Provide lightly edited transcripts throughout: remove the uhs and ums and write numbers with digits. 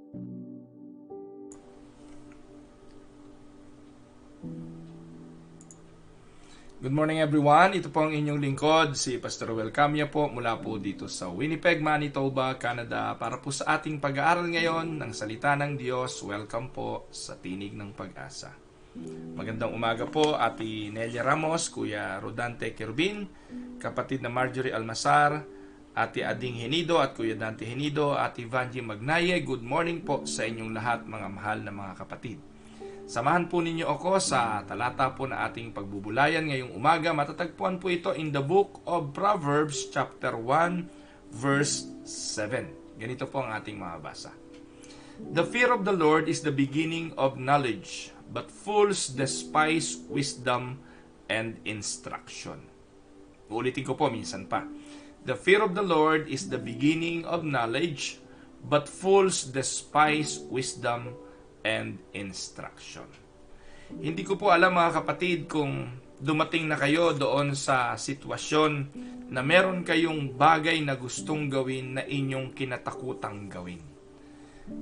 Good morning everyone, ito po ang inyong lingkod, si Pastor Roel Camia po mula po dito sa Winnipeg, Manitoba, Canada para po sa ating pag-aaral ngayon ng Salita ng Diyos. Welcome po sa Tinig ng Pag-asa. Magandang umaga po Ate Nelia Ramos, Kuya Rodante Kerubin, kapatid na Marjorie Almasar, Ate Ading Henido at Kuya Dante Henido, Ate Vanji Magnaye. Good morning po sa inyong lahat mga mahal na mga kapatid. Samahan po ninyo ako sa talata po na ating pagbubulayan ngayong umaga. Matatagpuan po ito in the book of Proverbs chapter 1 verse 7. Ganito po ang ating mababasa. The fear of the Lord is the beginning of knowledge, but fools despise wisdom and instruction. Uulitin ko po minsan pa. The fear of the Lord is the beginning of knowledge, but fools despise wisdom and instruction. Hindi ko po alam mga kapatid kung dumating na kayo doon sa sitwasyon na meron kayong bagay na gustong gawin na inyong kinatakutang gawin.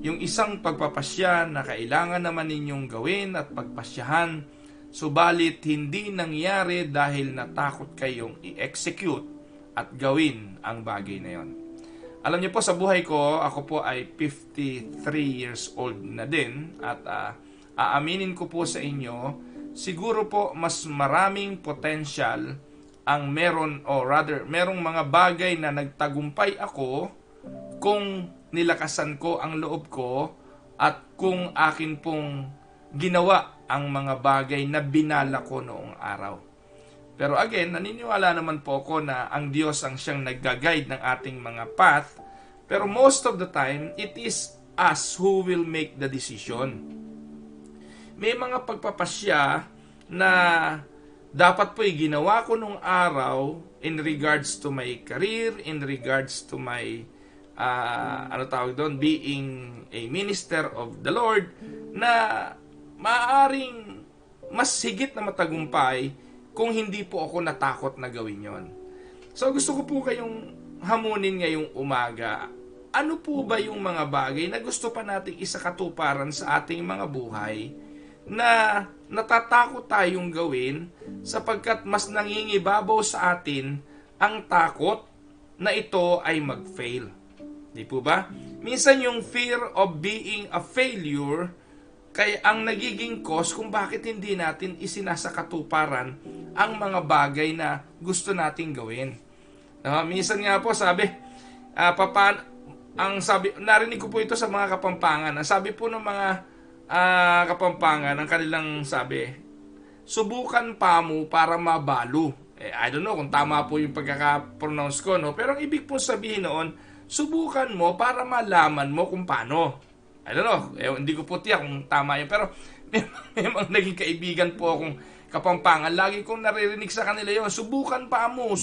Yung isang pagpapasya na kailangan naman ninyong gawin at pagpasyahan, subalit hindi nangyari dahil natakot kayong i-execute at gawin ang bagay na yon. Alam niyo po, sa buhay ko, ako po ay 53 years old na din at aaminin ko po sa inyo, siguro po mas maraming potential ang meron, o rather, merong mga bagay na nagtagumpay ako kung nilakasan ko ang loob ko at kung akin pong ginawa ang mga bagay na binala ko noong araw. Pero again, naniniwala naman po ako na ang Diyos ang siyang nag-guide ng ating mga path. Pero most of the time, it is us who will make the decision. May mga pagpapasya na dapat po'y ginawa ko nung araw in regards to my career, in regards to my, being a minister of the Lord, na maaaring mas higit na matagumpay kung hindi po ako natakot na gawin yon. So gusto ko po kayong hamunin ngayong umaga. Ano po ba yung mga bagay na gusto pa nating isakatuparan sa ating mga buhay na natatakot tayong gawin sapagkat mas nangingibabaw sa atin ang takot na ito ay mag-fail. Di po ba? Minsan yung fear of being a failure kaya ang nagiging cause kung bakit hindi natin isinasakatuparan ang mga bagay na gusto nating gawin. Minsan nga po sabi, narinig ko po ito sa mga Kapampangan. Ang sabi po ng mga Kapampangan, ang kanilang sabi, subukan pa mo para mabalo. I don't know kung tama po yung pagkaka-pronounce ko, no? Pero ang ibig po sabihin noon, subukan mo para malaman mo kung paano. I don't know, hindi ko po tiyak kung tama yun. Pero memang naging kaibigan po akong Kapampangan. Lagi kong naririnig sa kanila yun, subukan pa mo.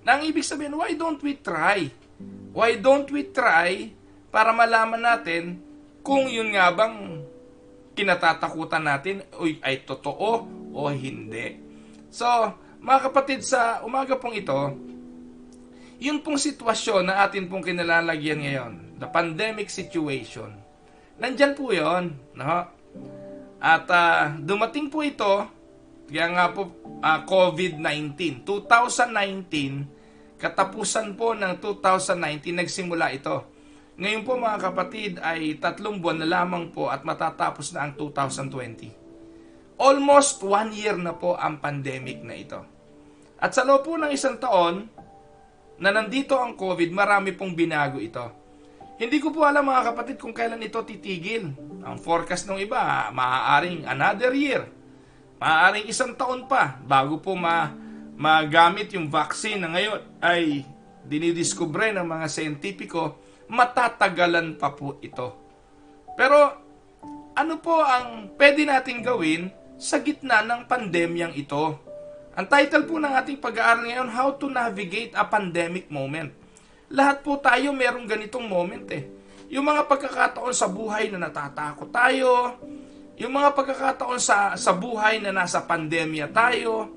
Na ang ibig sabihin, why don't we try? Why don't we try para malaman natin kung yun nga bang kinatatakutan natin ay totoo o hindi. So, mga kapatid, sa umaga pong ito, yun pong sitwasyon na atin pong kinalalagyan ngayon, the pandemic situation, nandyan po yun. No? At dumating po ito, kaya nga po COVID-19. 2019, katapusan po ng 2019, nagsimula ito. Ngayon po mga kapatid ay 3 buwan na lamang po at matatapos na ang 2020. Almost 1 year na po ang pandemic na ito. At sa loob po ng 1 taon na nandito ang COVID, marami pong binago ito. Hindi ko po alam mga kapatid kung kailan ito titigil. Ang forecast ng iba, maaaring another year. Maaaring 1 taon pa bago po magamit yung vaccine na ngayon ay dinidiskubre ng mga siyentipiko, matatagalan pa po ito. Pero ano po ang pwede nating gawin sa gitna ng pandemyang ito? Ang title po ng ating pag-aaral ngayon, How to Navigate a Pandemic Moment. Lahat po tayo merong ganitong moment eh. Yung mga pagkakataon sa buhay na natatakot tayo, yung mga pagkakataon sa buhay na nasa pandemya tayo,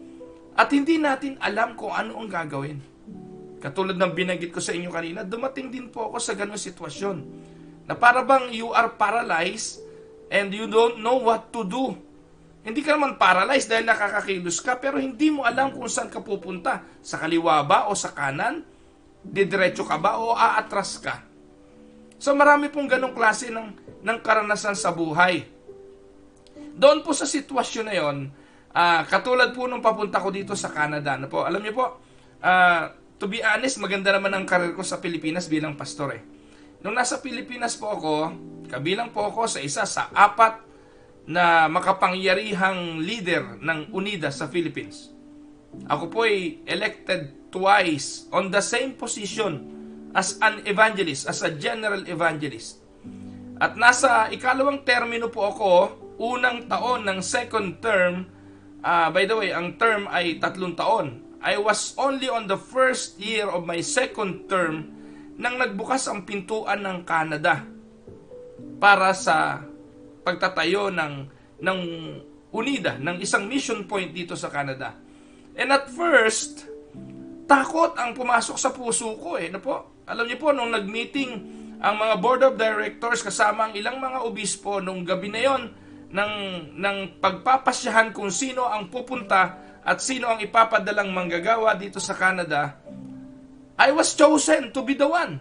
at hindi natin alam kung ano ang gagawin. Katulad ng binanggit ko sa inyo kanina, dumating din po ako sa ganung sitwasyon. Na para bang you are paralyzed and you don't know what to do. Hindi ka naman paralyzed dahil nakakakilos ka, pero hindi mo alam kung saan ka pupunta. Sa kaliwa ba o sa kanan? Didiretso ka ba o aatras ka? So marami pong ganong klase ng karanasan sa buhay. Doon po sa sitwasyon na yon, katulad po nung papunta ko dito sa Canada. Po, alam niyo po, to be honest, maganda naman ang karir ko sa Pilipinas bilang pastor eh. Nung nasa Pilipinas po ako, kabilang po ako sa isa sa 4 na makapangyarihang leader ng UNIDA sa Philippines. Ako po ay elected twice on the same position as an evangelist, as a general evangelist. At nasa ikalawang termino po ako, unang taon ng second term. By the way, ang term ay 3 taon. I was only on the first year of my second term nang nagbukas ang pintuan ng Canada para sa pagtatayo ng UNIDA, ng isang mission point dito sa Canada. And at first, takot ang pumasok sa puso ko eh. Alam niyo po, nung nag-meeting ang mga board of directors kasama ang ilang mga obispo nung gabi na yon ng pagpapasyahan kung sino ang pupunta at sino ang ipapadalang manggagawa dito sa Canada, I was chosen to be the one.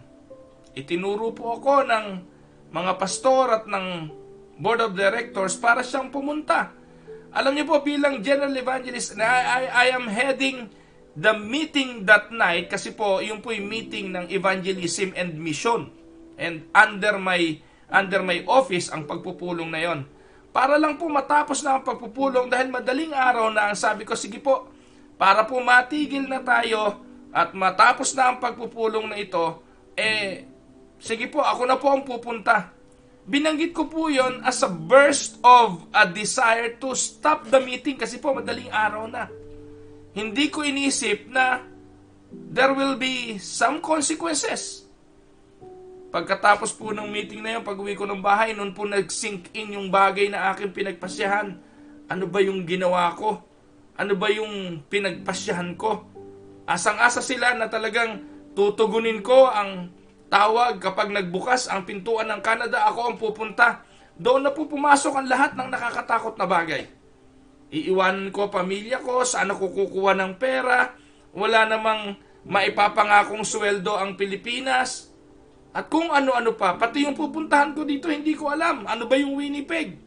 Itinuro po ako ng mga pastor at ng board of directors para siyang pumunta. Alam niyo po, bilang general evangelist, I am heading the meeting that night kasi po, yun po yung meeting ng evangelism and mission. And under my office ang pagpupulong na yon. Para lang po matapos na ang pagpupulong dahil madaling araw na ang sabi ko, sige po, para po matigil na tayo at matapos na ang pagpupulong na ito, sige po, ako na po ang pupunta. Binanggit ko po yon as a burst of a desire to stop the meeting kasi po madaling araw na. Hindi ko inisip na there will be some consequences. Pagkatapos po ng meeting na yun, pag-uwi ko ng bahay, noon po nag-sink in yung bagay na aking pinagpasyahan. Ano ba yung ginawa ko? Ano ba yung pinagpasyahan ko? Asang-asa sila na talagang tutugunin ko ang tawag kapag nagbukas ang pintuan ng Canada, ako ang pupunta. Doon na po pumasok ang lahat ng nakakatakot na bagay. Iiwanan ko pamilya ko, saan ako kukuha ng pera, wala namang maipapangakong sweldo ang Pilipinas, at kung ano-ano pa, pati yung pupuntahan ko dito, hindi ko alam. Ano ba yung Winnipeg?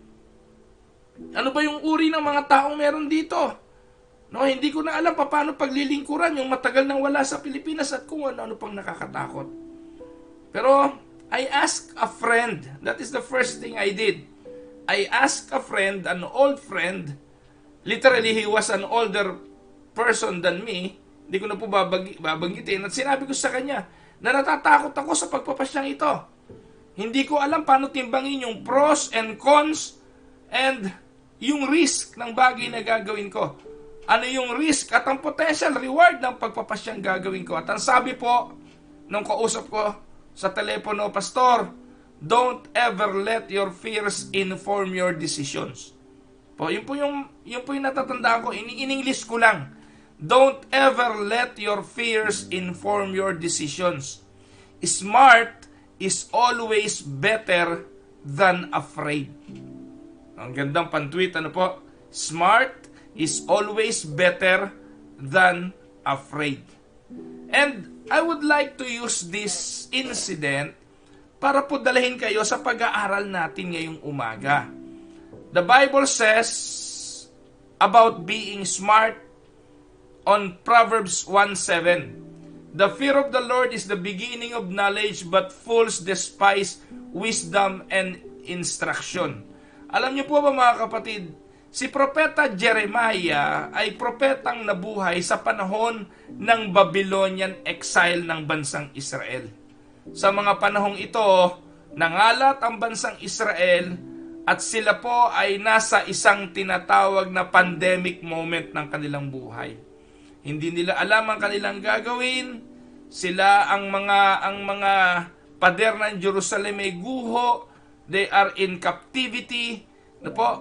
Ano ba yung uri ng mga taong meron dito? No, hindi ko na alam paano paglilingkuran yung matagal nang wala sa Pilipinas at kung ano-ano pang nakakatakot. Pero, I asked a friend. That is the first thing I did. I asked a friend, an old friend. Literally, he was an older person than me. Hindi ko na po babanggitin. At sinabi ko sa kanya, na natatakot ako sa pagpapasyang ito. Hindi ko alam paano timbangin yung pros and cons and yung risk ng bagay na gagawin ko. Ano yung risk at ang potential reward ng pagpapasyang gagawin ko. At ang sabi po, nung kausap ko sa telepono, Pastor, don't ever let your fears inform your decisions. Yun po yung natatandaan ko, in-English ko lang. Don't ever let your fears inform your decisions. Smart is always better than afraid. Ang gandang pantweet, Smart is always better than afraid. And I would like to use this incident para po dalahin kayo sa pag-aaral natin ngayong umaga. The Bible says about being smart on Proverbs 1:7. The fear of the Lord is the beginning of knowledge, but fools despise wisdom and instruction. Alam niyo po ba mga kapatid, si Propeta Jeremiah ay propetang nabuhay sa panahon ng Babylonian exile ng bansang Israel. Sa mga panahong ito, nangalat ang bansang Israel at sila po ay nasa isang tinatawag na pandemic moment ng kanilang buhay. Hindi nila alam ang kanilang gagawin. Sila ang mga pader ng Jerusalem ay guho. They are in captivity.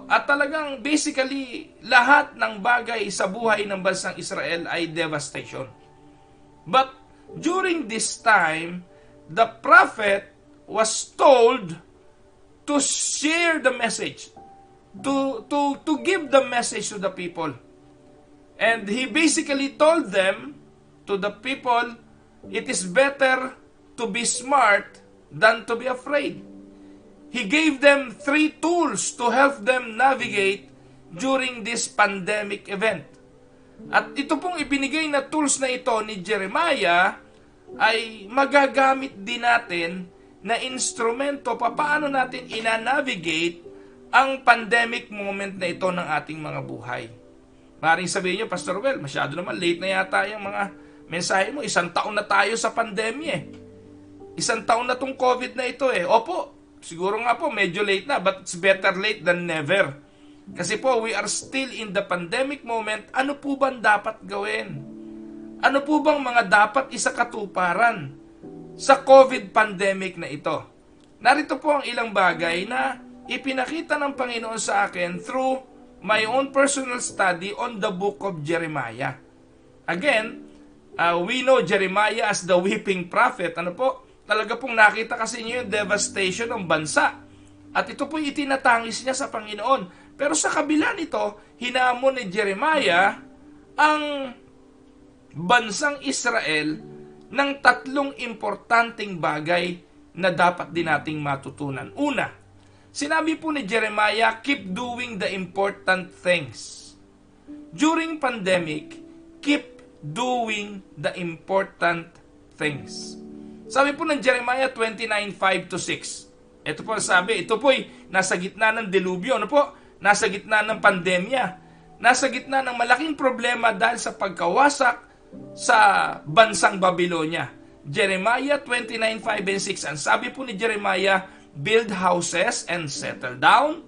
At talagang basically lahat ng bagay sa buhay ng bansang Israel ay devastation. But during this time, the prophet was told to share the message, to give the message to the people. And he basically told them, to the people, it is better to be smart than to be afraid. He gave them 3 tools to help them navigate during this pandemic event. At ito pong ibinigay na tools na ito ni Jeremiah ay magagamit din natin na instrumento paano natin ina-navigate ang pandemic moment na ito ng ating mga buhay. Maaaring sabihin nyo, Pastor Well, masyado naman late na yata yung mga mensahe mo. 1 taon na tayo sa pandemya eh. 1 taon na tong COVID na ito eh. Opo, siguro nga po medyo late na, but it's better late than never. Kasi po, we are still in the pandemic moment. Ano po bang dapat gawin? Ano po bang mga dapat isakatuparan sa COVID pandemic na ito? Narito po ang ilang bagay na ipinakita ng Panginoon sa akin through my own personal study on the book of Jeremiah. Again, we know Jeremiah as the weeping prophet. Ano po? Talaga pong nakita kasi niyo yung devastation ng bansa. At ito po itinatangis niya sa Panginoon. Pero sa kabila nito, hinamon ni Jeremiah ang bansang Israel ng 3 importanteng bagay na dapat din nating matutunan. Una, sinabi po ni Jeremiah, keep doing the important things. During pandemic, keep doing the important things. Sabi po ng Jeremiah 29:5-6. Ito po sabi, ito po'y nasa gitna ng delubyo. Ano po? Nasa gitna ng pandemya. Nasa gitna ng malaking problema dahil sa pagkawasak sa bansang Babylonia. Jeremiah 29:5-6. Ang sabi po ni Jeremiah, build houses and settle down,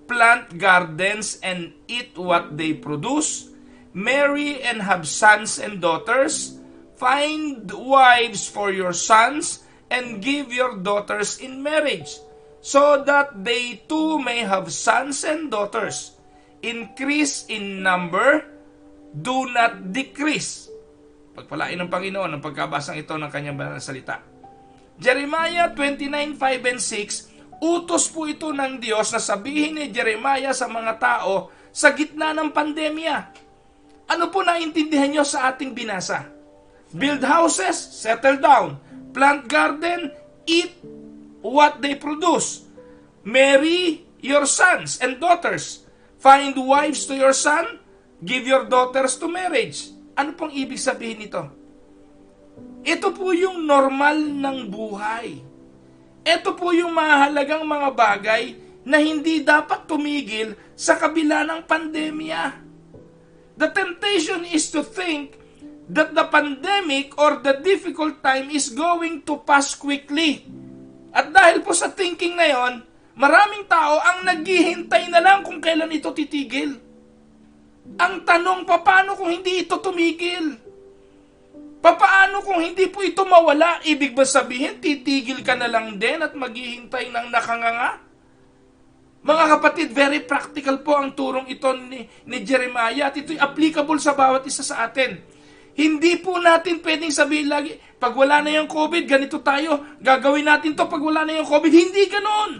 plant gardens and eat what they produce, marry and have sons and daughters, find wives for your sons, and give your daughters in marriage, so that they too may have sons and daughters. Increase in number, do not decrease. Pagpalain ng Panginoon ang pagkabasang ito ng kanyang banal na salita. Jeremiah 29:5-6, utos po ito ng Diyos na sabihin ni Jeremiah sa mga tao sa gitna ng pandemya. Ano po naintindihan nyo sa ating binasa? Build houses, settle down. Plant garden, eat what they produce. Marry your sons and daughters. Find wives to your son, give your daughters to marriage. Ano pong ibig sabihin nito? Ito po yung normal ng buhay. Ito po yung mahalagang mga bagay na hindi dapat tumigil sa kabila ng pandemya. The temptation is to think that the pandemic or the difficult time is going to pass quickly. At dahil po sa thinking na yon, maraming tao ang naghihintay na lang kung kailan ito titigil. Ang tanong, paano kung hindi ito tumigil? Paano kung hindi po ito mawala? Ibig ba sabihin, titigil ka na lang din at maghihintay ng nakanganga? Mga kapatid, very practical po ang turong ito ni Jeremiah at ito'y applicable sa bawat isa sa atin. Hindi po natin pwedeng sabihin lagi, pag wala na yung COVID, ganito tayo, gagawin natin to pag wala na yung COVID. Hindi ganon.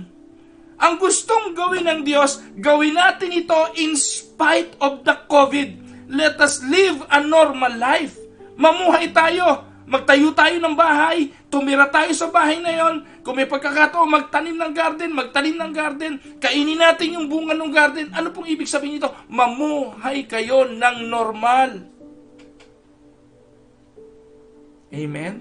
Ang gustong gawin ng Diyos, gawin natin ito in spite of the COVID. Let us live a normal life. Mamuhay tayo, magtayo tayo ng bahay, tumira tayo sa bahay na yon. Kung may pagkakataon, magtanim ng garden, kainin natin yung bunga ng garden. Ano pong ibig sabihin nito? Mamuhay kayo ng normal. Amen?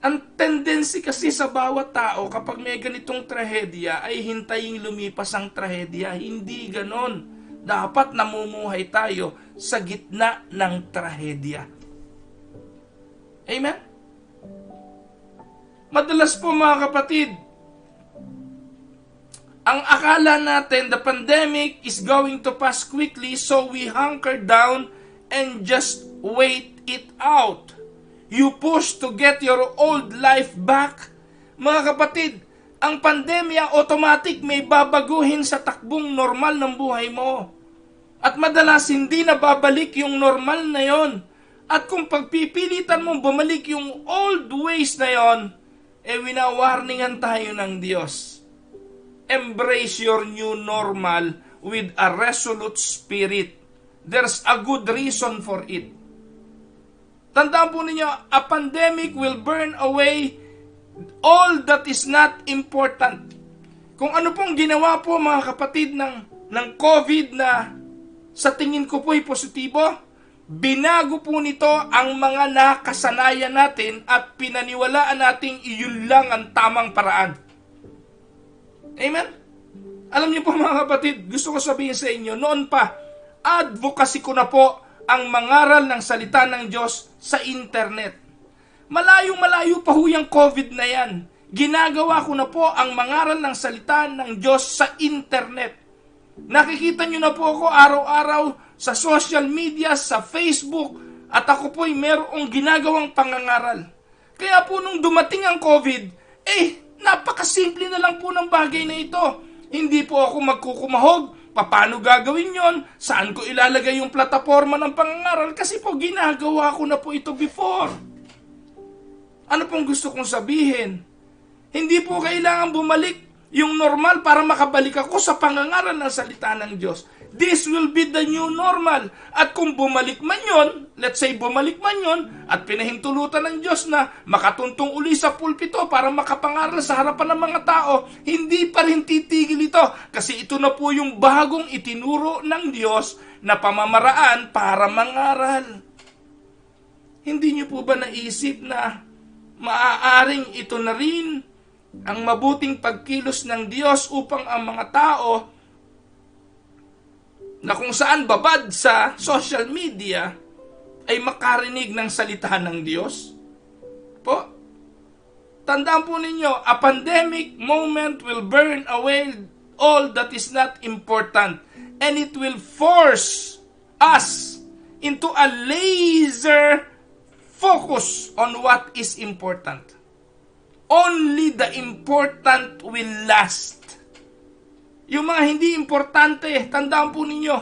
Ang tendency kasi sa bawat tao kapag may ganitong trahedya ay hintayin lumipas ang trahedya. Hindi ganon. Dapat namumuhay tayo sa gitna ng trahedya. Amen? Madalas po mga kapatid, ang akala natin the pandemic is going to pass quickly, so we hunker down and just wait it out. You push to get your old life back. Mga kapatid, ang pandemya automatic may babaguhin sa takbong normal ng buhay mo. At madalas hindi na babalik yung normal na yon. At kung pagpipilitan mong bumalik yung old ways na yon, winawarningan tayo ng Diyos. Embrace your new normal with a resolute spirit. There's a good reason for it. Tandaan po ninyo, a pandemic will burn away all that is not important. Kung ano pong ginawa po mga kapatid ng COVID na sa tingin ko po'y positibo, binago po nito ang mga nakasanayan natin at pinaniwalaan nating iyon lang ang tamang paraan. Amen? Alam niyo po mga kapatid, gusto ko sabihin sa inyo, noon pa, advocacy ko na po ang mangaral ng salita ng Diyos sa internet. Malayong-malayo pa ho yung COVID na yan. Ginagawa ko na po ang mangaral ng salita ng Diyos sa internet. Nakikita niyo na po ako araw-araw sa social media, sa Facebook, at ako po'y merong ginagawang pangangaral. Kaya po nung dumating ang COVID, napakasimple na lang po ng bagay na ito. Hindi po ako magkukumahog, paano gagawin yon? Saan ko ilalagay yung plataforma ng pangangaral? Kasi po ginagawa ko na po ito before. Ano pong gusto kong sabihin? Hindi po kailangan bumalik yung normal para makabalik ako sa pangangaral ng salita ng Diyos. This will be the new normal. At kung bumalik man yon, let's say bumalik man yon, at pinahintulutan ng Diyos na makatuntong uli sa pulpito para makapangaral sa harapan ng mga tao, hindi pa rin titigil ito. Kasi ito na po yung bagong itinuro ng Diyos na pamamaraan para mangaral. Hindi niyo po ba naisip na maaaring ito na rin ang mabuting pagkilos ng Diyos upang ang mga tao na kung saan babad sa social media ay makarinig ng salita ng Diyos? Po, tandaan po ninyo, a pandemic moment will burn away all that is not important, and it will force us into a laser focus on what is important. Only the important will last. Yung mga hindi importante, tandaan po ninyo,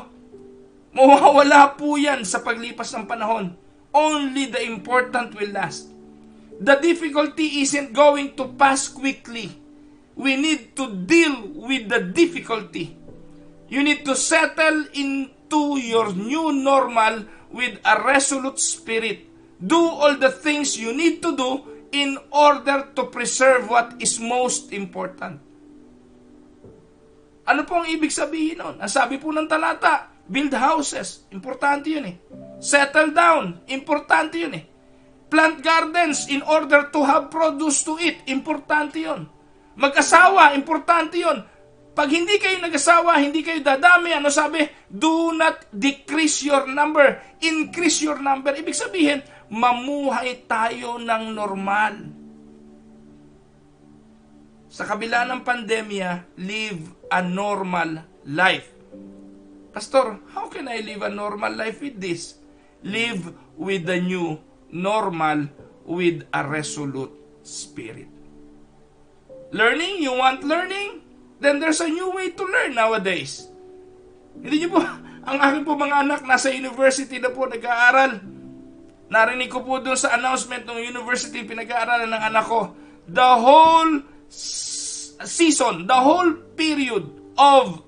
mawawala po yan sa paglipas ng panahon. Only the important will last. The difficulty isn't going to pass quickly. We need to deal with the difficulty. You need to settle into your new normal with a resolute spirit. Do all the things you need to do in order to preserve what is most important. Ano po ang ibig sabihin nun? Ang sabi po ng talata, build houses. Importante yun eh. Settle down. Importante yun eh. Plant gardens in order to have produce to eat. Importante yun. Mag-asawa. Importante yun. Pag hindi kayo nag-asawa, hindi kayo dadami. Ano sabi? Do not decrease your number. Increase your number. Ibig sabihin, mamuhay tayo ng normal. Sa kabila ng pandemya, live a normal life. Pastor, how can I live a normal life with this? Live with the new normal with a resolute spirit. Learning? You want learning? Then there's a new way to learn nowadays. Hindi niyo po, ang aking po mga anak nasa university na po nag-aaral. Narinig ko po doon sa announcement ng university pinag-aaralan ng anak ko. The whole season, the whole period of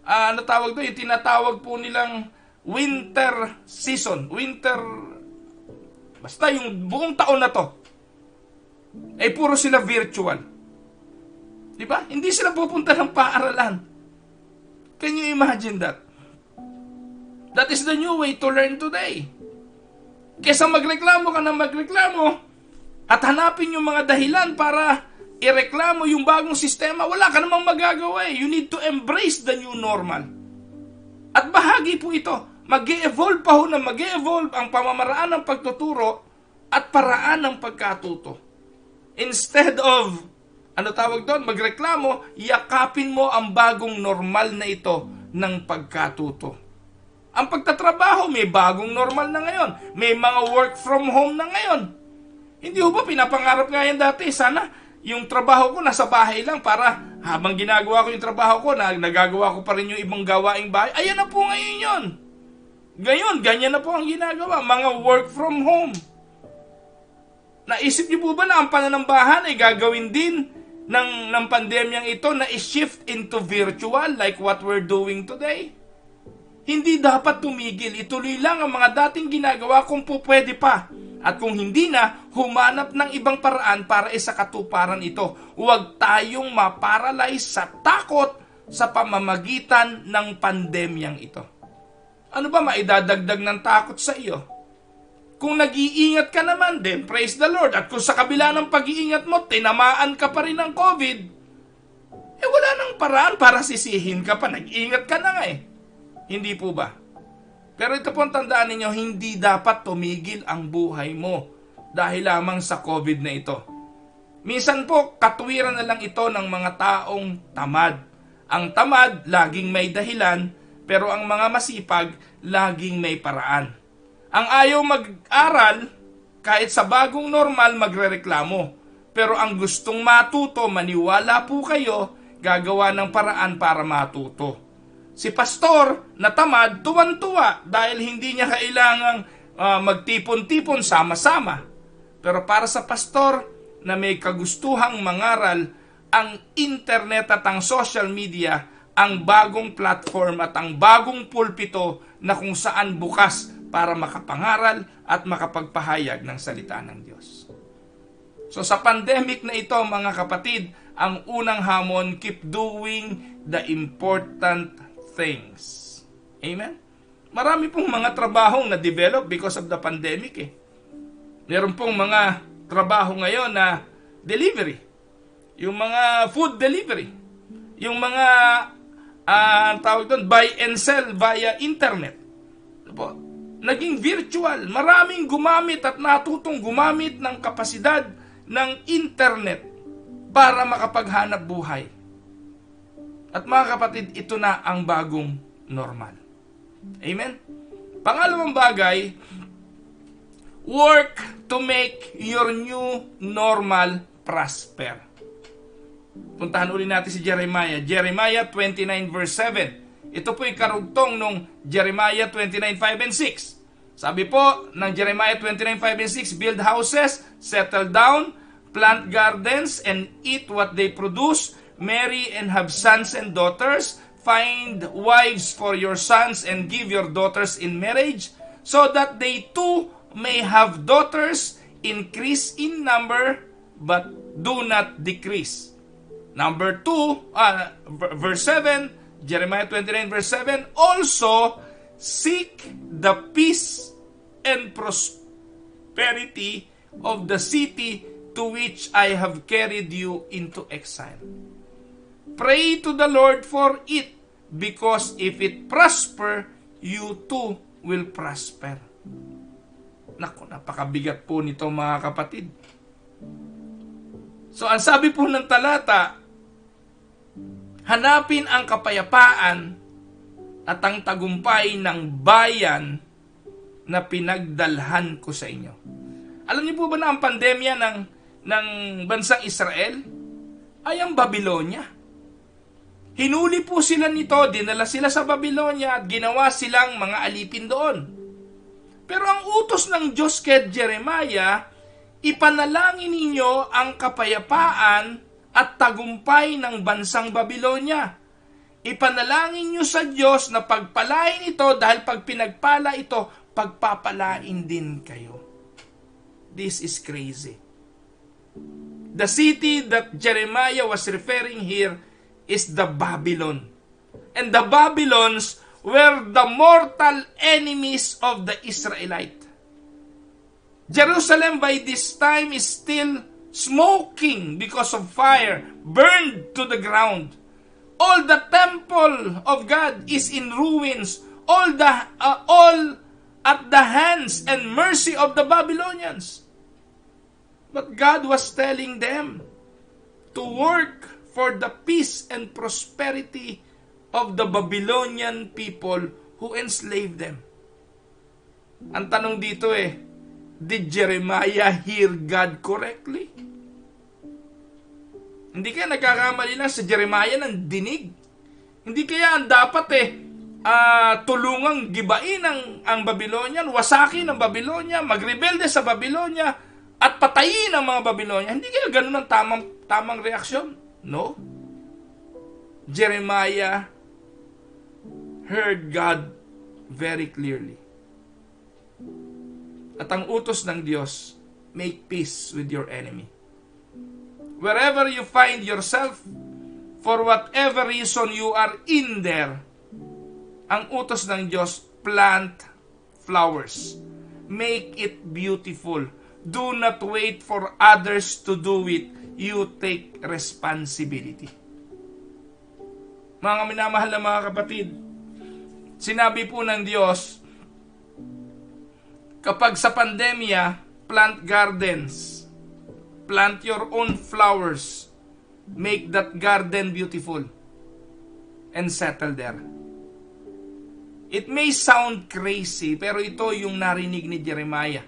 yung tinatawag po nilang winter season, basta yung buong taon na to, ay puro sila virtual. Di ba? Hindi sila pupunta ng paaralan. Can you imagine that? That is the new way to learn today. Kesa magreklamo ka na magreklamo at hanapin yung mga dahilan para ireklamo yung bagong sistema, wala ka namang magagawa eh. You need to embrace the new normal. At bahagi po ito, mag-e-evolve pa ho na mag-e-evolve ang pamamaraan ng pagtuturo at paraan ng pagkatuto. Instead of, magreklamo, yakapin mo ang bagong normal na ito ng pagkatuto. Ang pagtatrabaho, may bagong normal na ngayon. May mga work from home na ngayon. Hindi ho ba pinapangarap nga yan dati? Sana yung trabaho ko nasa bahay lang para habang ginagawa ko yung trabaho ko, nagagawa ko pa rin yung ibang gawaing bahay. Ayan na po ngayon yun. Ngayon, ganyan na po ang ginagawa. Mga work from home. Naisip niyo po ba na ang pananambahan ay gagawin din ng pandemyang ito na i-shift into virtual like what we're doing today? Hindi dapat tumigil. Ituloy lang ang mga dating ginagawa kung po pwede pa. At kung hindi na, humanap ng ibang paraan para isakatuparan ito. Huwag tayong maparalyze sa takot sa pamamagitan ng pandemyang ito. Ano ba maidadagdag ng takot sa iyo? Kung nag-iingat ka naman din, praise the Lord. At kung sa kabila ng pag-iingat mo, tinamaan ka pa rin ng COVID, wala nang paraan para sisihin ka pa. Nag-iingat ka na nga eh. Hindi po ba? Pero ito po ang tandaan ninyo, hindi dapat tumigil ang buhay mo dahil lamang sa COVID na ito. Minsan po, katwiran na lang ito ng mga taong tamad. Ang tamad, laging may dahilan, pero ang mga masipag, laging may paraan. Ang ayaw mag-aral, kahit sa bagong normal, magrereklamo. Pero ang gustong matuto, maniwala po kayo, gagawa ng paraan para matuto. Si pastor na tamad, tuwan-tuwa dahil hindi niya kailangang magtipon-tipon sama-sama. Pero para sa pastor na may kagustuhang mangaral, ang internet at ang social media, ang bagong platform at ang bagong pulpito na kung saan bukas para makapangaral at makapagpahayag ng salita ng Diyos. So sa pandemic na ito, mga kapatid, ang unang hamon, keep doing the important things. Amen? Marami pong mga trabahong na-develop because of the pandemic eh. Meron pong mga trabaho ngayon na delivery. Yung mga food delivery. Yung mga tawag doon, buy and sell via internet. Naging virtual. Maraming gumamit at natutong gumamit ng kapasidad ng internet para makapaghanap buhay. At mga kapatid, ito na ang bagong normal. Amen? Pangalawang bagay, work to make your new normal prosper. Puntahan ulit natin si Jeremiah. Jeremiah 29 verse 7. Ito po'y karugtong nung Jeremiah 29, 5 and 6. Sabi po ng Jeremiah 29, 5 and 6, build houses, settle down, plant gardens, and eat what they produce, marry and have sons and daughters, find wives for your sons and give your daughters in marriage, so that they too may have daughters, increase in number, but do not decrease. Number 2, verse 7, Jeremiah 29 verse 7, also seek the peace and prosperity of the city to which I have carried you into exile. Pray to the Lord for it, because if it prosper, you too will prosper. Naku, napakabigat po nito mga kapatid. So ang sabi po ng talata, hanapin ang kapayapaan at ang tagumpay ng bayan na pinagdalhan ko sa inyo. Alam niyo po ba na ang pandemya ng bansang Israel ay ang Babylonia? Hinuli po sila nito, dinala sila sa Babylonia at ginawa silang mga alipin doon. Pero ang utos ng Diyos kay Jeremiah, ipanalangin ninyo ang kapayapaan at tagumpay ng bansang Babylonia. Ipanalangin nyo sa Diyos na pagpalain ito dahil pag pinagpala ito, pagpapalain din kayo. This is crazy. The city that Jeremiah was referring here is the Babylon. And the Babylons were the mortal enemies of the Israelite. Jerusalem by this time is still smoking because of fire, burned to the ground. All the temple of God is in ruins. All at the hands and mercy of the Babylonians. But God was telling them to work for the peace and prosperity of the Babylonian people who enslaved them. Ang tanong dito did Jeremiah hear God correctly? Hindi kaya nagkakamali lang sa Jeremiah ng dinig? Hindi kaya ang dapat tulungang gibain ang Babylonian, wasakin ang Babylonia, magrebelde sa Babylonia, at patayin ang mga Babylonia. Hindi kaya ganun ang tamang reaksyon? No. Jeremiah heard God very clearly. At ang utos ng Diyos, make peace with your enemy. Wherever you find yourself, for whatever reason you are in there, ang utos ng Diyos, plant flowers. Make it beautiful. Do not wait for others to do it. You take responsibility. Mga minamahal na mga kapatid, sinabi po ng Diyos, kapag sa pandemya, plant gardens. Plant your own flowers. Make that garden beautiful. And settle there. It may sound crazy, pero ito yung narinig ni Jeremiah.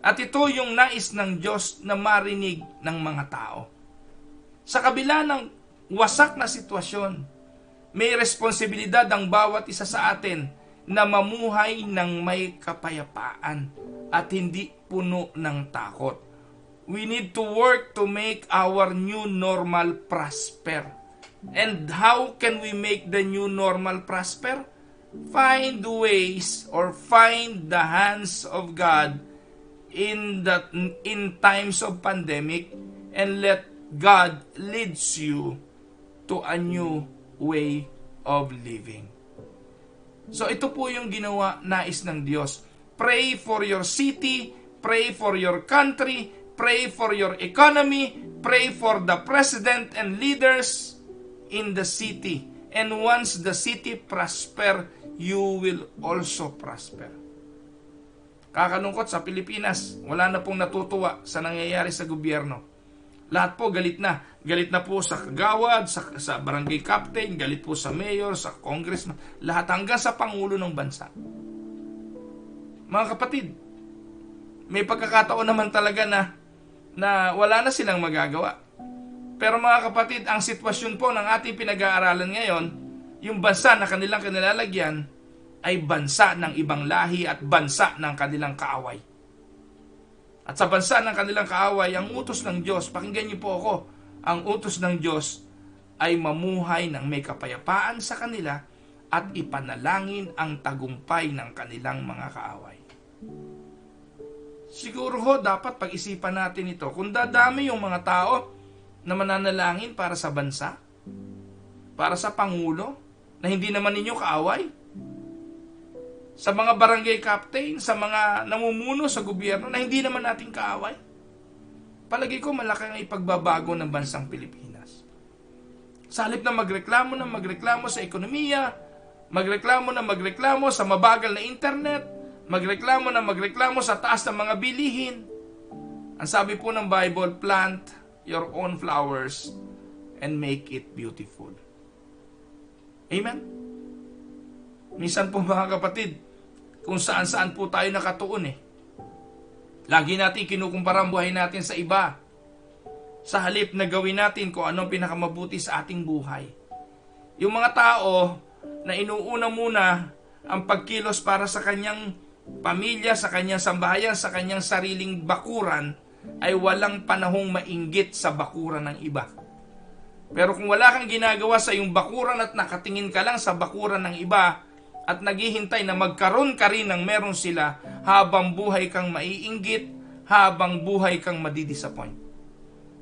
At ito yung nais ng Diyos na marinig ng mga tao. Sa kabila ng wasak na sitwasyon, may responsibilidad ang bawat isa sa atin na mamuhay ng may kapayapaan at hindi puno ng takot. We need to work to make our new normal prosper. And how can we make the new normal prosper? Find ways or find the hands of God in times of pandemic and let God leads you to a new way of living. So ito po yung ginawa nais ng Diyos. Pray for your city, pray for your country, pray for your economy, pray for the president and leaders in the city. And once the city prosper, you will also prosper. Kakalungkot sa Pilipinas, wala na pong natutuwa sa nangyayari sa gobyerno. Lahat po galit na. Galit na po sa kagawad, sa barangay captain, galit po sa mayor, sa congressman, lahat hanggang sa pangulo ng bansa. Mga kapatid, may pagkakataon naman talaga na wala na silang magagawa. Pero mga kapatid, ang sitwasyon po ng ating pinag-aaralan ngayon, yung bansa na kanilang kanilalagyan ay bansa ng ibang lahi at bansa ng kanilang kaaway. At sa bansa ng kanilang kaaway, ang utos ng Diyos, pakinggan niyo po ako, ang utos ng Diyos ay mamuhay ng may kapayapaan sa kanila at ipanalangin ang tagumpay ng kanilang mga kaaway. Siguro ho, dapat pag-isipan natin ito. Kung dadami yung mga tao na mananalangin para sa bansa, para sa Pangulo, na hindi naman ninyo kaaway, sa mga barangay captain, sa mga namumuno sa gobyerno na hindi naman natin kaaway, palagi ko malaki ang ipagbabago ng bansang Pilipinas. Sa halip na magreklamo sa ekonomiya, magreklamo sa mabagal na internet, magreklamo sa taas ng mga bilihin, ang sabi po ng Bible, plant your own flowers and make it beautiful. Amen? Minsan po mga kapatid, kung saan-saan po tayo nakatuon lagi natin kinukumpara ang buhay natin sa iba. Sa halip na gawin natin kung anong pinakamabuti sa ating buhay. Yung mga tao na inuuna muna ang pagkilos para sa kanyang pamilya, sa kanyang sambahayan, sa kanyang sariling bakuran, ay walang panahong mainggit sa bakuran ng iba. Pero kung wala kang ginagawa sa iyong bakuran at nakatingin ka lang sa bakuran ng iba at naghihintay na magkaroon ka rin ng meron sila, habang buhay kang maiinggit, habang buhay kang madidisappoint.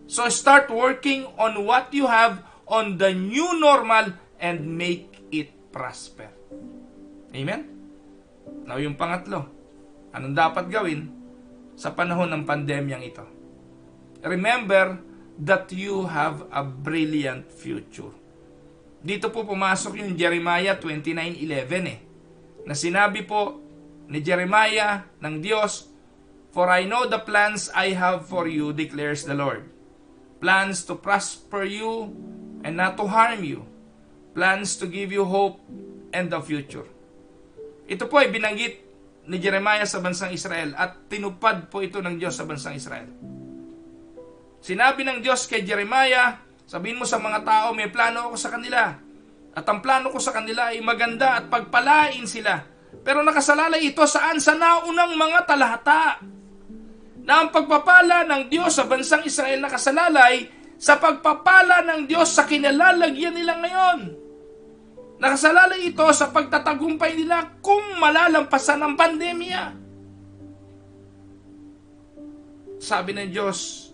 So start working on what you have on the new normal and make it prosper. Amen? Now yung pangatlo, anong dapat gawin sa panahon ng pandemyang ito? Remember that you have a brilliant future. Dito po pumasok yung Jeremiah 29:11 na sinabi po ni Jeremiah ng Diyos, "For I know the plans I have for you, declares the Lord. Plans to prosper you and not to harm you. Plans to give you hope and the future." Ito po ay binanggit ni Jeremiah sa bansang Israel at tinupad po ito ng Diyos sa bansang Israel. Sinabi ng Diyos kay Jeremiah, sabihin mo sa mga tao, may plano ako sa kanila. At ang plano ko sa kanila ay maganda at pagpalain sila. Pero nakasalalay ito saan? Sa naunang mga talahata. na ang pagpapala ng Diyos sa bansang Israel nakasalalay sa pagpapala ng Diyos sa kinalalagyan nila ngayon. Nakasalalay ito sa pagtatagumpay nila kung malalampasan ang pandemya. Sabi ng Diyos,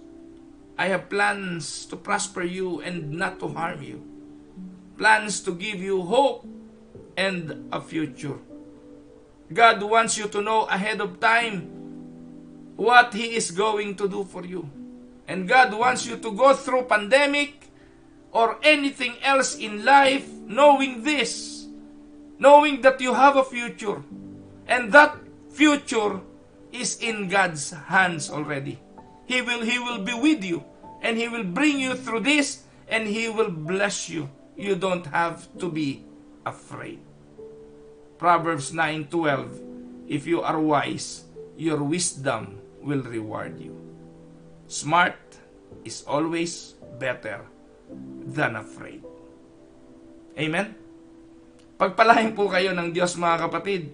I have plans to prosper you and not to harm you. Plans to give you hope and a future. God wants you to know ahead of time what He is going to do for you. And God wants you to go through pandemic or anything else in life knowing this, knowing that you have a future. And that future is in God's hands already. He will be with you, and He will bring you through this, and He will bless you. You don't have to be afraid. Proverbs 9:12, if you are wise, your wisdom will reward you. Smart is always better than afraid. Amen? Pagpalain po kayo ng Diyos, mga kapatid.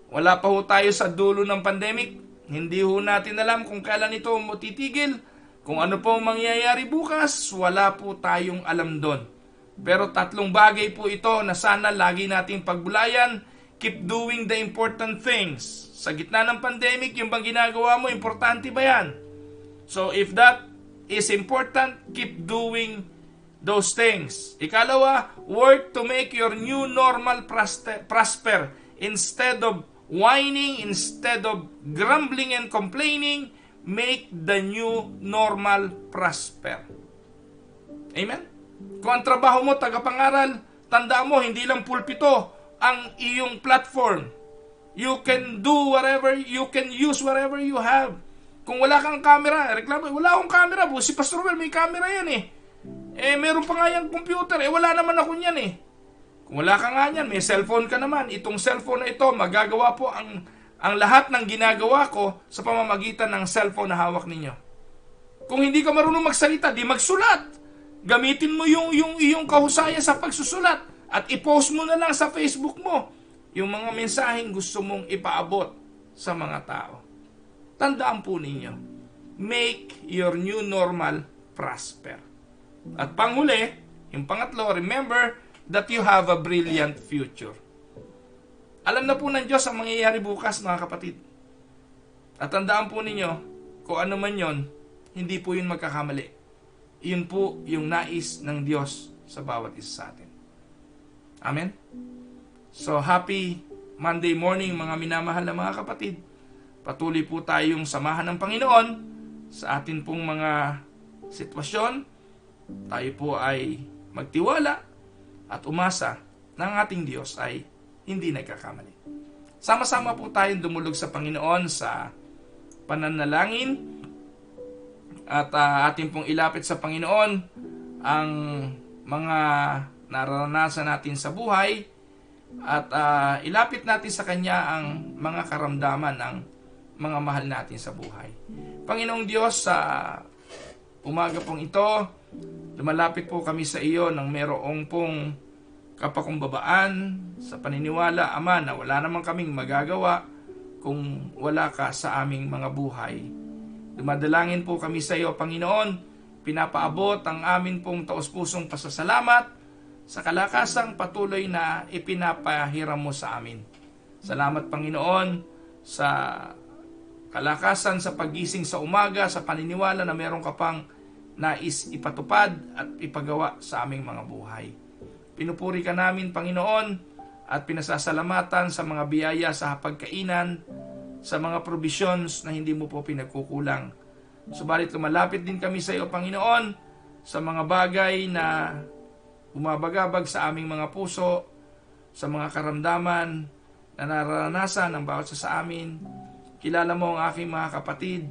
Wala pa ho tayo sa dulo ng pandemic. Hindi ho natin alam kung kailan ito titigil. Kung ano po mangyayari bukas, wala po tayong alam doon. Pero 3 bagay po ito na sana lagi nating pagbulayan. Keep doing the important things. Sa gitna ng pandemic, yung bang ginagawa mo, importante ba yan? So if that is important, keep doing those things. Ikalawa, work to make your new normal prosper. Instead of whining, instead of grumbling and complaining, make the new normal prosper. Amen? Kung ang trabaho mo, tagapangaral, tandaan mo, hindi lang pulpito ang iyong platform. You can do whatever, you can use whatever you have. Kung wala kang camera, reklamo, wala akong camera, si Pastor Well, may camera yan eh. Meron pa nga yung computer, wala naman ako niyan eh. Kung wala ka nga niyan, may cellphone ka naman. Itong cellphone na ito, magagawa po ang lahat ng ginagawa ko sa pamamagitan ng cellphone na hawak ninyo. Kung hindi ka marunong magsalita, di magsulat. Gamitin mo yung iyong kahusayan sa pagsusulat at i-post mo na lang sa Facebook mo yung mga mensaheng gusto mong ipaabot sa mga tao. Tandaan po ninyo, make your new normal prosper. At panghuli, yung pangatlo, remember that you have a brilliant future. Alam na po ng Diyos ang mangyayari bukas, mga kapatid. At tandaan po ninyo, kung ano man yon, hindi po yun magkakamali. Yun po yung nais ng Diyos sa bawat isa sa atin. Amen? So, happy Monday morning, mga minamahal na mga kapatid. Patuloy po tayong samahan ng Panginoon sa atin pong mga sitwasyon. Tayo po ay magtiwala at umasa na ang ating Diyos ay hindi nagkakamali. Sama-sama po tayong dumulog sa Panginoon sa pananalangin at atin pong ilapit sa Panginoon ang mga naranasan natin sa buhay at ilapit natin sa Kanya ang mga karamdaman ng mga mahal natin sa buhay. Panginoong Diyos, sa umaga pong ito, lumalapit po kami sa iyo nang merong pong kapakumbabaan sa paniniwala, Ama, na wala naman kaming magagawa kung wala ka sa aming mga buhay. Dumadalangin po kami sa iyo, Panginoon, pinapaabot ang amin pong taos-pusong pasasalamat sa kalakasang patuloy na ipinapahiram mo sa amin. Salamat, Panginoon, sa kalakasan sa pagising sa umaga, sa paniniwala na meron ka pang nais ipatupad at ipagawa sa aming mga buhay. Pinupuri ka namin, Panginoon, at pinasasalamatan sa mga biyaya sa hapagkainan, sa mga provisions na hindi mo po pinagkukulang. Subalit lumalapit din kami sa iyo, Panginoon, sa mga bagay na bumabagabag sa aming mga puso, sa mga karamdaman na naranasan ng bawat sa amin. Kilala mo ang aking mga kapatid.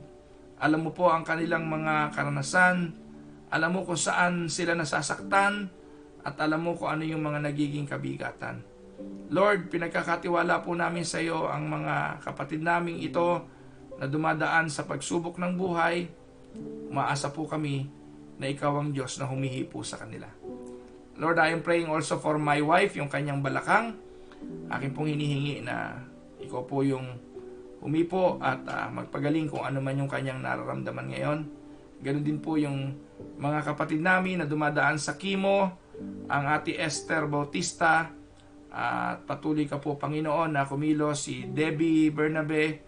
Alam mo po ang kanilang mga karanasan. Alam mo kung saan sila nasasaktan. At alam mo kung ano yung mga nagiging kabigatan. Lord, pinagkakatiwala po namin sa iyo ang mga kapatid naming ito na dumadaan sa pagsubok ng buhay. Umaasa po kami na ikaw ang Diyos na humihipo sa kanila. Lord, I am praying also for my wife, yung kanyang balakang. Akin pong hinihingi na ikaw po yung humipo at magpagaling kung ano man yung kanyang nararamdaman ngayon. Ganon din po yung mga kapatid namin na dumadaan sa chemo, ang Ate Esther Bautista, at patuloy ka po Panginoon na kumilos, si Debbie Bernabe,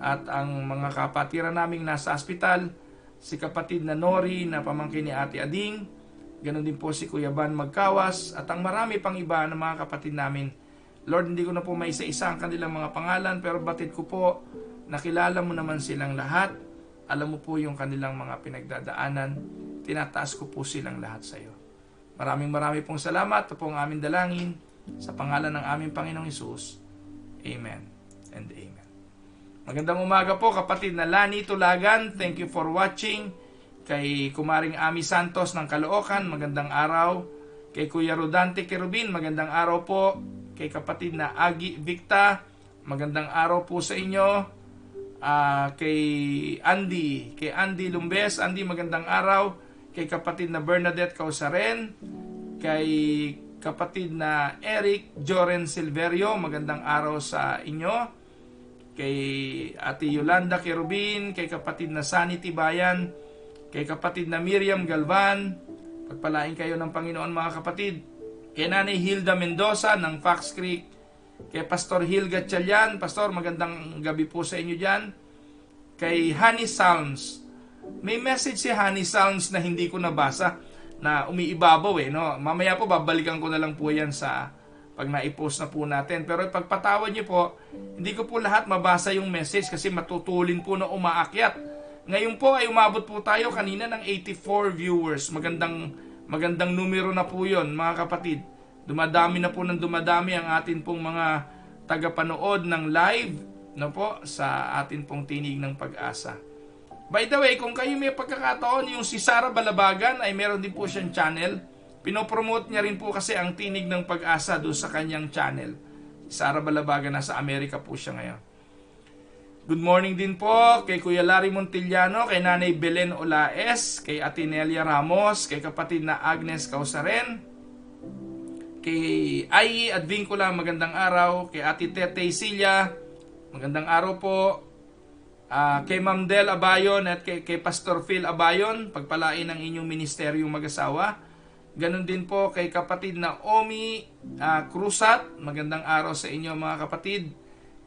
at ang mga kapatiran naming nasa ospital, si kapatid na Nori na pamangkin ni Ate Ading, ganon din po si Kuya Van Magkawas, at ang marami pang iba na mga kapatid namin. Lord, hindi ko na po maisa-isa ang kanilang mga pangalan, pero batid ko po, nakilala mo naman silang lahat, alam mo po yung kanilang mga pinagdadaanan, tinataas ko po silang lahat sa iyo. Maraming pong salamat. Ito po ang aming dalangin sa pangalan ng aming Panginoong Hesus. Amen and amen. Magandang umaga po kapatid na Lani Tulagan. Thank you for watching. Kay Kumaring Ami Santos ng Caloocan, magandang araw. Kay Kuya Rodante Kerubin, magandang araw po. Kay kapatid na Agi Victa, magandang araw po sa inyo. Kay Andy Lumbes, Andy, magandang araw. Kay kapatid na Bernadette Causaren, kay kapatid na Eric Joren Silverio, magandang araw sa inyo. Kay Ate Yolanda Kerubin, kay kapatid na Sani Tibayan, kay kapatid na Miriam Galvan, pagpalain kayo ng Panginoon mga kapatid. Kay Nanay Hilda Mendoza ng Fox Creek, kay Pastor Hilga Chalian, Pastor, magandang gabi po sa inyo dyan. Kay Honey Sounds, may message si Honey Sounds na hindi ko nabasa, na umiibabaw no? Mamaya po babalikan ko na lang po yan sa pag naipost na po natin. Pero pagpatawad niyo po, hindi ko po lahat mabasa yung message kasi matutulin po na umaakyat. Ngayon po ay umabot po tayo kanina ng 84 viewers. Magandang numero na po yon mga kapatid. Dumadami na po ng dumadami ang atin pong mga tagapanood ng live no po, sa atin pong Tinig ng Pag-asa. By the way, kung kayo may pagkakataon, yung si Sara Balabagan ay meron din po siyang channel. Pinopromote niya rin po kasi ang Tinig ng Pag-asa doon sa kanyang channel. Sara Balabagan, nasa Amerika po siya ngayon. Good morning din po kay Kuya Larry Montillano, kay Nanay Belen Olaes, kay Ate Nelia Ramos, kay kapatid na Agnes Causaren, kay Ai Advincula, magandang araw, kay Ate Tete Silya, magandang araw po, kay Ma'am Del Abayon at kay Pastor Phil Abayon, pagpalain ng inyong ministeryong mag-asawa. Ganon din po kay kapatid na Omi Cruzat, magandang araw sa inyo mga kapatid.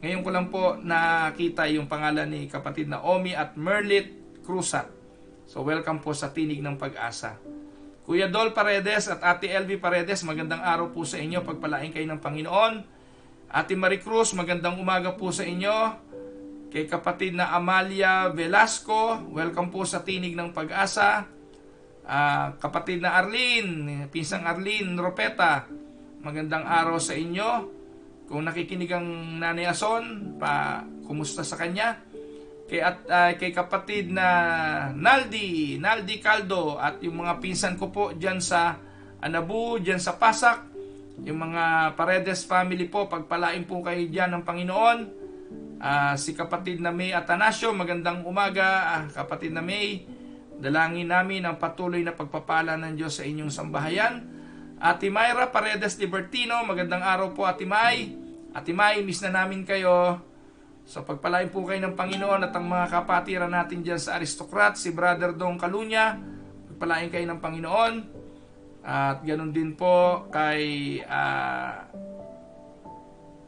Ngayon ko lang po nakita yung pangalan ni kapatid na Omi at Merlit Cruzat. So welcome po sa Tinig ng Pag-asa. Kuya Dol Paredes at Ate LV Paredes, magandang araw po sa inyo, pagpalain kayo ng Panginoon. Ate Maricruz, magandang umaga po sa inyo. Kay kapatid na Amalia Velasco, welcome po sa Tinig ng Pag-asa. Kapatid na Arlene, pinsang Arlene Ropeta, magandang araw sa inyo. Kung nakikinig ang Nanay Ason, kumusta sa kanya? Kay kapatid na Naldi Caldo at yung mga pinsan ko po dyan sa Anabu, dyan sa Pasak, yung mga Paredes family po, pagpalain po kayo dyan ng Panginoon. Si kapatid na May Atanasio, magandang umaga. Kapatid na May, dalangin namin ang patuloy na pagpapala ng Diyos sa inyong sambahayan. Ate Myra Paredes Libertino, magandang araw po Ate May. Ate May, miss na namin kayo. So pagpalain po kayo ng Panginoon at ang mga kapatiran natin dyan sa Aristocrat, si Brother Dong Kalunya, pagpalain kayo ng Panginoon. At ganun din po kay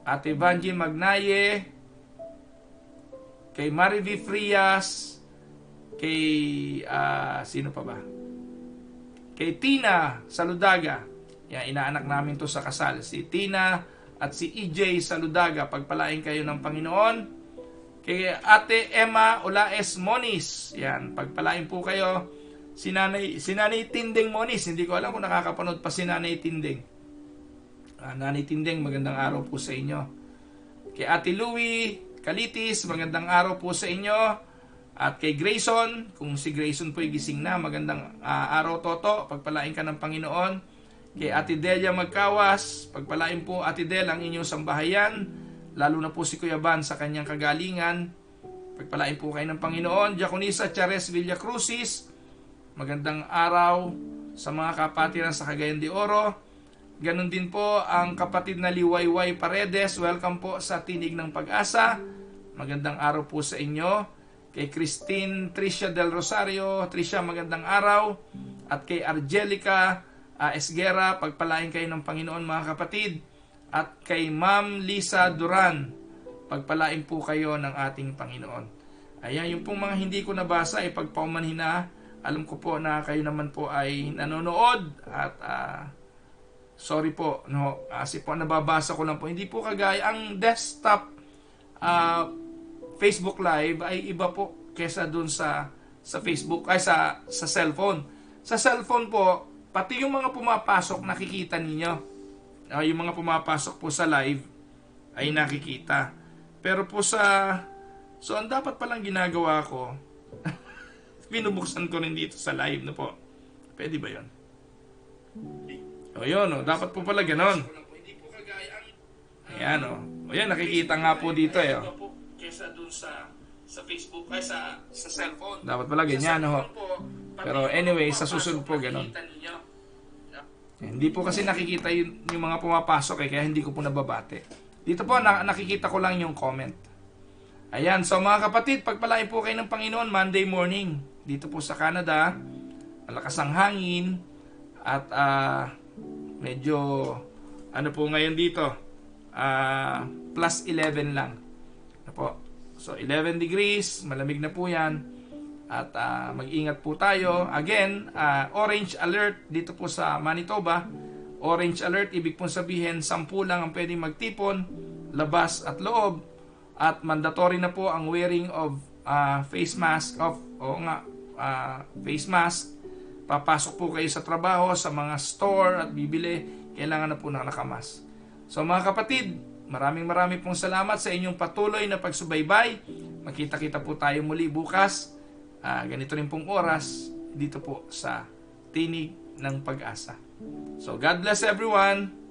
Ate Vanji Magnaye, kay Marivi Frias, kay sino pa ba? Kay Tina Saludaga. Yan, inaanak namin to sa kasal. Si Tina at si EJ Saludaga, pagpalain kayo ng Panginoon. Kay Ate Emma Olaes Moniz, yan, pagpalain po kayo. Si Nanay Tinding Moniz, hindi ko alam kung nakakapanood pa si Nanay Tinding. Nanay Tinding, magandang araw po sa inyo. Kay Ate Louie Kalitis, magandang araw po sa inyo. At kay Grayson, kung si Grayson po ay gising na, magandang araw Toto, pagpalain ka ng Panginoon. Kay Ate Delia Magkawas, pagpalain po Ate Del ang inyong sambahayan, lalo na po si Kuya Van sa kanyang kagalingan, pagpalain po kayo ng Panginoon. Diaconisa Chares Villacrucis, magandang araw sa mga kapatiran sa Cagayan de Oro. Ganon din po ang kapatid na Liwayway Paredes, welcome po sa Tinig ng Pag-asa. magandang araw po sa inyo. Kay Christine Tricia del Rosario, Tricia, magandang araw. At kay Argelica Esguera, pagpalain kayo ng Panginoon mga kapatid. At kay Ma'am Lisa Duran, pagpalain po kayo ng ating Panginoon. Ayan, yung pong mga hindi ko nabasa, pagpaumanhin na. Alam ko po na kayo naman po ay nanonood at sorry po, no, kasi po nababasa ko lang po. Hindi po kagaya ang desktop Facebook Live ay iba po kesa dun sa Facebook ay sa cellphone. Sa cellphone po, pati yung mga pumapasok nakikita ninyo. Yung mga pumapasok po sa live ay nakikita. Pero po so ang dapat palang ginagawa ko, binubuksan ko rin dito sa live na po. Pwede ba yun? O yun, dapat po pala ganon. Ayan, o yan, nakikita nga po dito kesa dun sa Facebook ay sa cellphone. Dapat pala ganyan, Pero anyway, sa susunod po ganon. Hindi po kasi nakikita yung mga pumapasok kaya hindi ko po nababate. Dito po nakikita ko lang yung comment. Ayan, so mga kapatid, pagpalain po kayo ng Panginoon Monday morning. Dito po sa Canada, malakas ang hangin at medyo po ngayon dito, plus 11 lang. So 11 degrees, malamig na po yan. At mag-ingat po tayo. Again, orange alert dito po sa Manitoba. Orange alert, ibig pong sabihin 10 lang ang pwedeng magtipon, labas at loob. At mandatory na po ang wearing of face mask. Face mask. Papasok po kayo sa trabaho, sa mga store at bibili, kailangan na po na nakamask. So mga kapatid, maraming pong salamat sa inyong patuloy na pagsubaybay. Makita-kita po tayo muli bukas. Ganito rin pong oras dito po sa Tinig ng Pag-asa. So God bless everyone.